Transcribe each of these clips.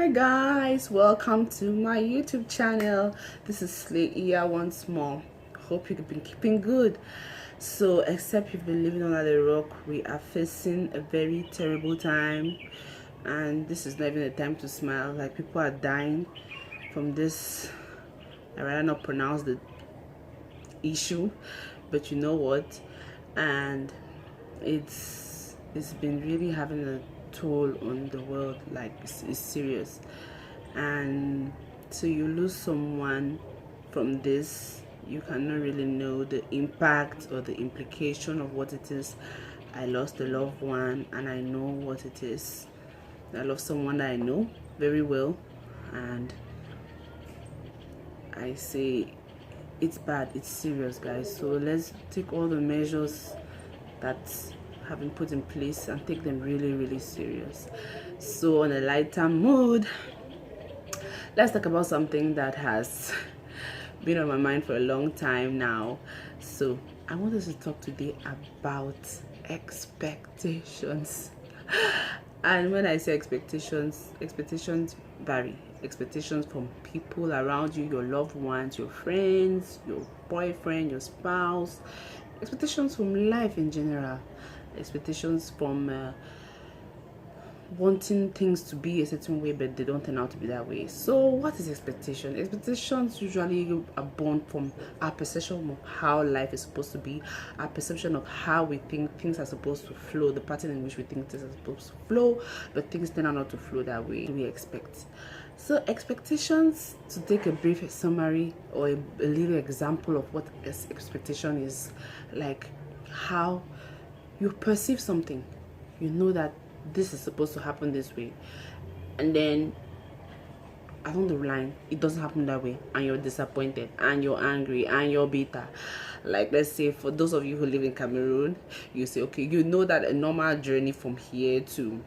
Hi guys, welcome to my YouTube channel. This is Slay here once more. Hope you've been keeping good. So except you've been living under the rock, we are facing a very terrible time, and this is not even a time to smile. Like, people are dying from this. I rather not pronounce the issue, but you know what, and it's been really having a toll on the world. Like, it's serious. And so you lose someone from this, you cannot really know the impact or the implication of what it is. I lost a loved one, and I know what it is. I lost someone that I know very well, and I say it's bad, it's serious, guys. So let's take all the measures that have been put in place and take them really serious. So on a lighter mood, let's talk about something that has been on my mind for a long time now. So I want us to talk today about expectations. And when I say expectations vary. Expectations from people around you, your loved ones, your friends, your boyfriend, your spouse. Expectations from life in general. Expectations from wanting things to be a certain way, but they don't turn out to be that way. So what is expectation? Expectations usually are born from our perception of how life is supposed to be, our perception of how we think things are supposed to flow, the pattern in which we think things are supposed to flow, but things turn out not to flow that way we expect. So expectations, to take a brief summary or a little example of what expectation is, like how you perceive something. You know that this is supposed to happen this way, and then along the line it doesn't happen that way, and you're disappointed, and you're angry, and you're bitter. Like, let's say for those of you who live in Cameroon, you say, okay, you know that a normal journey from here to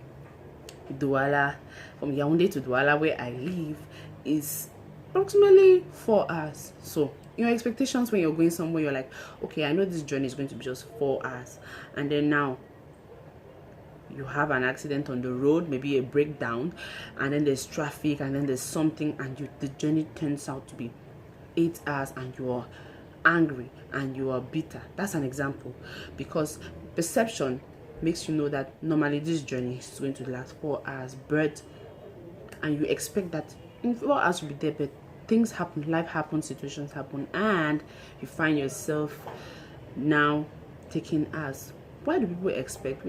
Douala, from Yaoundé to Douala where I live, is approximately 4 hours. So your expectations when you're going somewhere, you're like, okay, I know this journey is going to be just 4 hours, and then now you have an accident on the road, maybe a breakdown, and then there's traffic, and then there's something, and the journey turns out to be 8 hours, and you're angry and you are bitter. That's an example, because perception makes you know that normally this journey is going to last 4 hours, but and you expect that in 4 hours you'll be there, but things happen, life happens, situations happen, and you find yourself now taking hours. Why do people expect?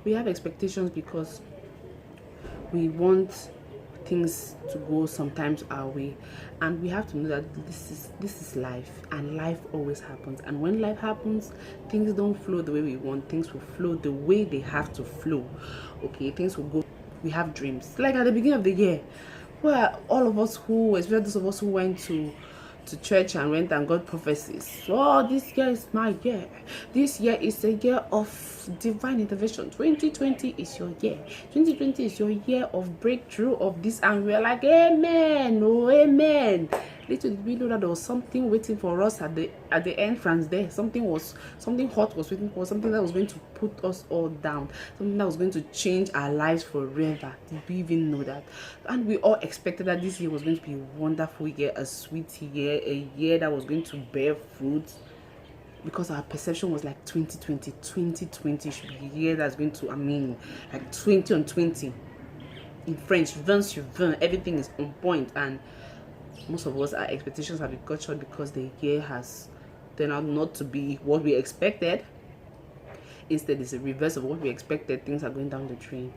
We have expectations because we want things to go sometimes our way, and we have to know that this is life, and life always happens. And when life happens, things don't flow the way we want. Things will flow the way they have to flow. Okay, things will go. We have dreams, like at the beginning of the year, where all of us who, especially those of us who went to church and went and got prophecies. Oh, this year is my year. This year is a year of divine intervention. 2020 is your year. 2020 is your year of breakthrough of this, and we're like, amen, oh amen. Little did we know that there was something waiting for us at the entrance there. Something hot was waiting for us, something that was going to put us all down, something that was going to change our lives forever. Did we even know that? And we all expected that this year was going to be a wonderful year, a sweet year, a year that was going to bear fruit, because our perception was like 2020 should be a year that's going to, like 20 on 20. In French, 20 sur 20, everything is on point. And most of us, our expectations have been cut short because the year has turned out not to be what we expected. Instead, it's a reverse of what we expected. Things are going down the drain.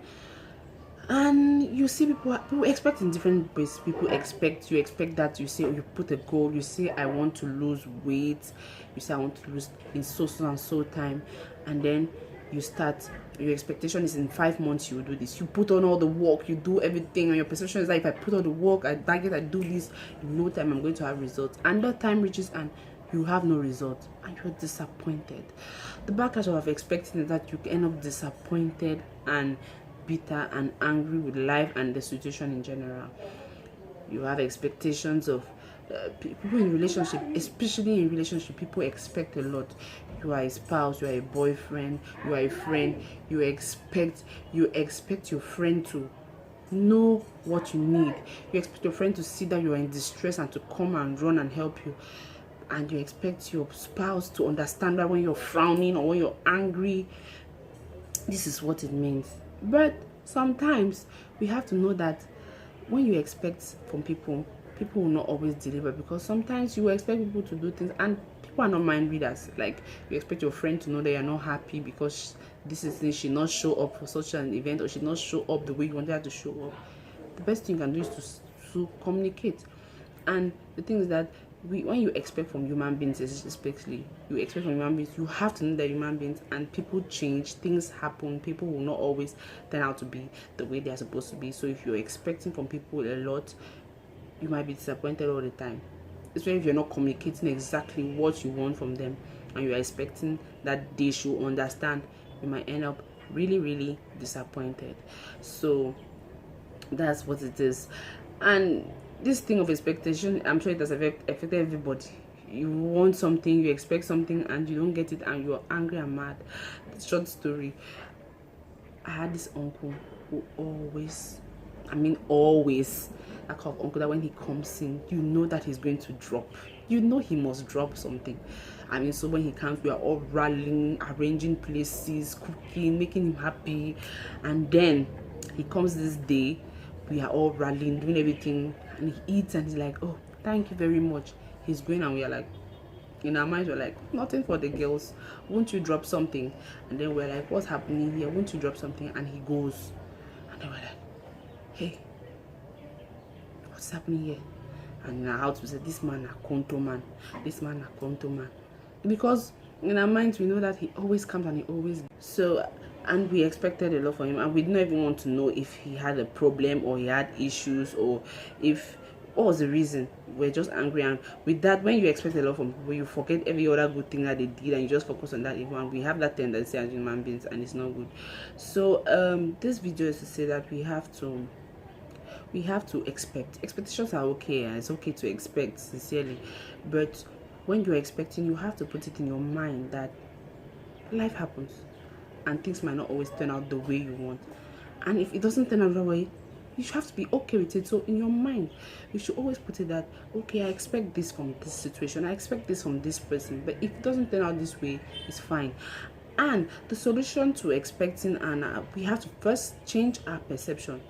And you see, people expect in different ways. You expect that, you say, you put a goal, you say, I want to lose weight, you say, I want to lose in so and so time, and then you start, your expectation is in 5 months you will do this. You put on all the work, you do everything, and your perception is like, if I put on the work, I do this, in no time I'm going to have results. And that time reaches and you have no result, and you're disappointed. The backlash of expecting is that you end up disappointed and bitter and angry with life and the situation in general. You have expectations of people in relationship, especially in relationship. People expect a lot. You are a spouse, you are a boyfriend, you are a friend. You expect your friend to Know what you need. You expect your friend to see that you are in distress and to come and run and help you, and you expect your spouse to understand that when you're frowning or when you're angry, this is what it means. But sometimes we have to know that when you expect from people, people will not always deliver, because sometimes you expect people to do things and people are not mind readers. Like, you expect your friend to know that you're not happy because this is thing, she not show up for such an event, or she not show up the way you wanted her to show up. The best thing you can do is to communicate. And the thing is that when you expect from human beings, especially you expect from human beings, you have to know that human beings, and people change, things happen, people will not always turn out to be the way they are supposed to be. So if you're expecting from people a lot, you might be disappointed all the time, especially if you're not communicating exactly what you want from them and you're expecting that they should understand. You might end up really, really disappointed. So that's what it is. And this thing of expectation, I'm sure it has affected everybody. You want something, you expect something, and you don't get it, and you're angry and mad. Short story, I had this uncle who always, that kind of uncle that when he comes in, you know that he's going to drop. You know he must drop something. So when he comes, we are all rallying, arranging places, cooking, making him happy. And then he comes this day, we are all rallying, doing everything, and he eats and he's like, oh, thank you very much. He's going, and we are like, in our minds, we're like, nothing for the girls, won't you drop something? And then we're like, what's happening here? Won't you drop something? And he goes, and then we're like, hey, what's happening here? And in our house, we said, this man a conto man, this man a conto man, because in our minds we know that he always comes and he always so. And we expected a lot from him, and we didn't even want to know if he had a problem or he had issues, or if what was the reason. We're just angry. And with that, when you expect a lot from people, you forget every other good thing that they did and you just focus on that evil. And we have that tendency as human beings, and it's not good. So this video is to say that we have to expect. Expectations are okay, and it's okay to expect sincerely, but when you're expecting, you have to put it in your mind that life happens and things might not always turn out the way you want. And if it doesn't turn out that way, you should have to be okay with it. So in your mind, you should always put it that, okay, I expect this from this situation, I expect this from this person, but if it doesn't turn out this way, it's fine. And the solution to expecting, and we have to first change our perception.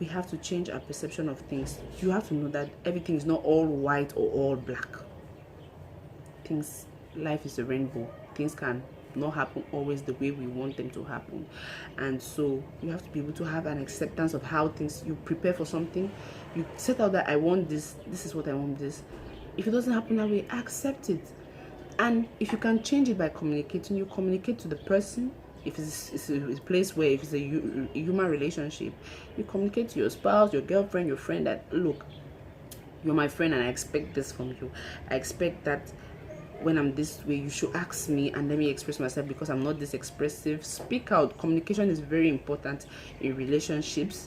We have to change our perception of things. You have to know that everything is not all white or all black. Life is a rainbow. Things can not happen always the way we want them to happen, and so you have to be able to have an acceptance of how things. You prepare for something, you set out that I want this is what I want. This, if it doesn't happen that way, accept it. And if you can change it by communicating, you communicate to the person. If it's a place where, if it's a human relationship, you communicate to your spouse, your girlfriend, your friend, that look, you're my friend and I expect this from you. I expect that when I'm this way, you should ask me and let me express myself, because I'm not this expressive. Speak out. Communication is very important in relationships.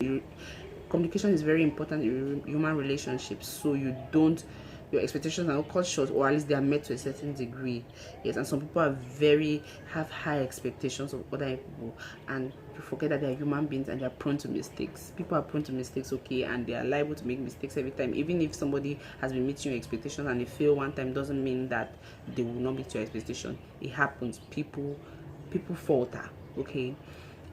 Communication is very important in human relationships, so your expectations are not cut short, or at least they are met to a certain degree. Yes, and some people have high expectations of other people, and you forget that they are human beings and they are prone to mistakes. People are prone to mistakes, okay, and they are liable to make mistakes every time. Even if somebody has been meeting your expectations and they fail one time, doesn't mean that they will not meet your expectation. It happens. People falter, okay.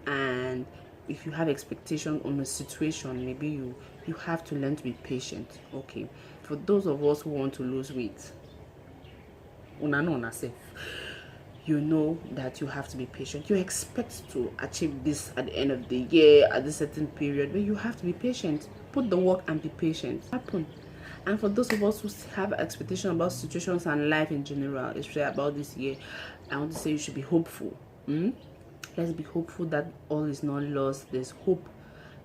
And if you have expectation on a situation, maybe you have to learn to be patient, okay. For those of us who want to lose weight, you know that you have to be patient. You expect to achieve this at the end of the year, at a certain period, but you have to be patient. Put the work and be patient. Happen. And for those of us who have expectation about situations and life in general, especially about this year, I want to say you should be hopeful. Let's be hopeful that all is not lost. There's hope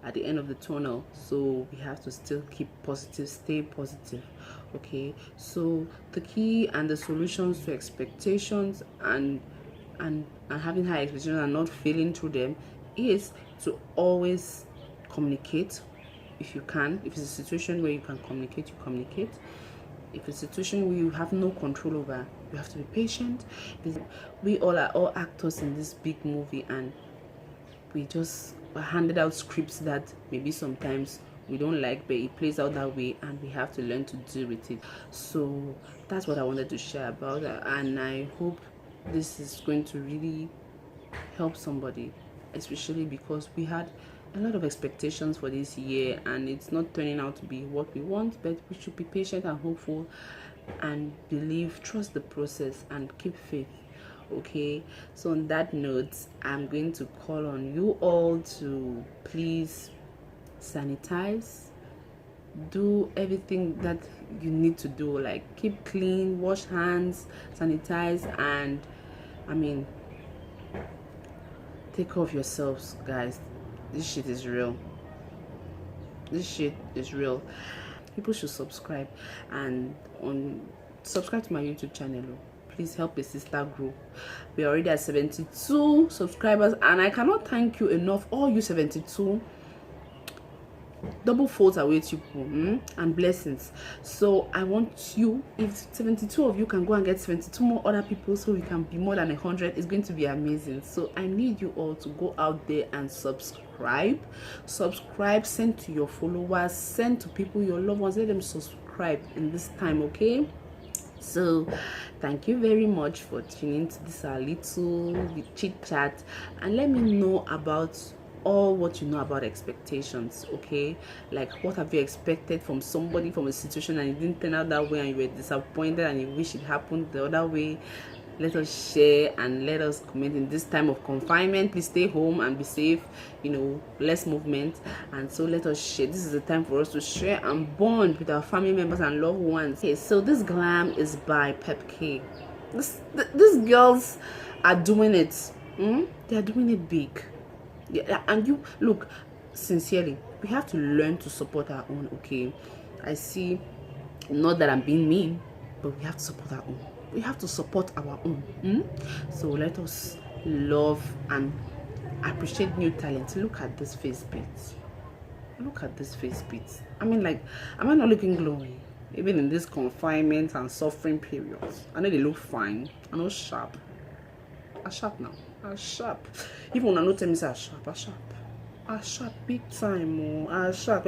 at the end of the tunnel, so we have to still keep positive, stay positive, okay. So the key and the solutions to expectations and having high expectations and not failing through them is to always communicate. If you can, if it's a situation where you can communicate, you communicate. If it's a situation where you have no control over, you have to be patient. We all are all actors in this big movie, and we just handed out scripts that maybe sometimes we don't like, but it plays out that way, and we have to learn to deal with it. So that's what I wanted to share about that, and I hope this is going to really help somebody, especially because we had a lot of expectations for this year and it's not turning out to be what we want. But we should be patient and hopeful and believe, trust the process, and keep faith. Okay, so on that note, I'm going to call on you all to please sanitize, do everything that you need to do, like keep clean, wash hands, sanitize, and I mean, take care of yourselves, guys. This shit is real. This shit is real. People should subscribe and subscribe to my YouTube channel. Please help a sister grow. We're already at 72 subscribers, and I cannot thank you enough, all you 72. Double folds await you, and blessings. So I want you, if 72 of you can go and get 72 more other people, so we can be more than 100, it's going to be amazing. So I need you all to go out there and subscribe, send to your followers, send to people, your loved ones, let them subscribe in this time. Okay, so thank you very much for tuning to this our little chit chat, and let me know about all what you know about expectations. Okay, like what have you expected from somebody, from a situation, and it didn't turn out that way, and you were disappointed and you wish it happened the other way. Let us share and let us comment in this time of confinement. Please stay home and be safe, less movement, and so let us share. This is the time for us to share and bond with our family members and loved ones. Okay, so this glam is by Pep K. These girls are doing it. They are doing it big. Yeah, and you look, sincerely, we have to learn to support our own. Okay, I see, not that I'm being mean, but we have to support our own. We have to support our own. So let us love and appreciate new talent. Look at this face beats. Look at this face beats. I mean, like, am I not looking glowing? Even in this confinement and suffering periods, I know they look fine. I know sharp. I sharp now. I sharp. Even when I know tell me say I sharp, I sharp. I sharp big time. I sharp.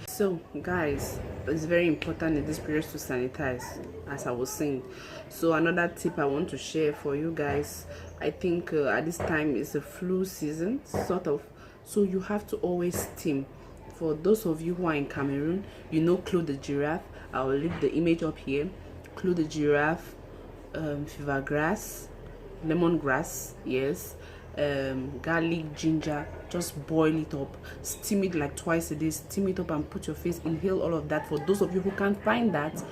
So guys, it's very important in this period to sanitize, as I was saying. So another tip I want to share for you guys, I think at this time is the flu season, sort of. So you have to always steam. For those of you who are in Cameroon, Clou the giraffe. I will leave the image up here. Clou the giraffe, fever grass, lemongrass, yes, garlic, ginger. Just boil it up, steam it like twice a day, steam it up and put your face, inhale all of that. For those of you who can't find that,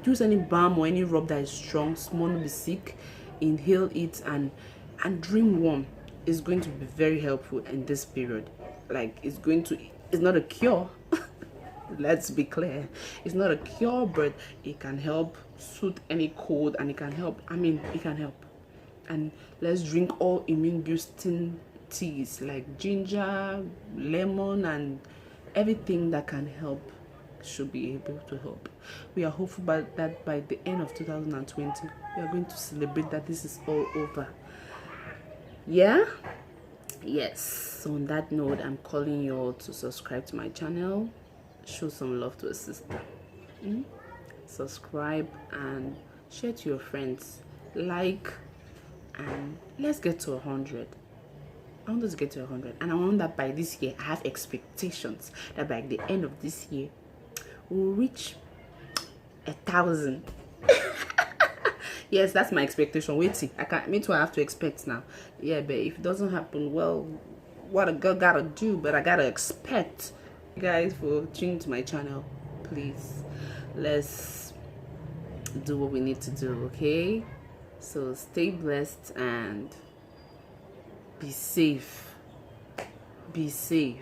use any balm or any rub that is strong, small, no be sick, inhale it and drink warm. It's going to be very helpful in this period. Like, it's not a cure. Let's be clear, it's not a cure, but it can help soothe any cold, and it can help. It can help. And let's drink all immune boosting teas like ginger, lemon, and everything that can help should be able to help. We are hopeful that by the end of 2020 we are going to celebrate that this is all over. Yeah, yes. So on that note, I'm calling you all to subscribe to my channel, show some love to a sister. Subscribe and share to your friends, like, and let's get to 100. I want us to get to 100, and I want that by this year. I have expectations that by the end of this year we'll reach 1,000. Yes, that's my expectation. Wait, me too, I have to expect now. Yeah, but if it doesn't happen, well, what a girl gotta do, but I gotta expect. You guys, for tuning to my channel, please, let's do what we need to do. Okay, so stay blessed and be safe. Be safe.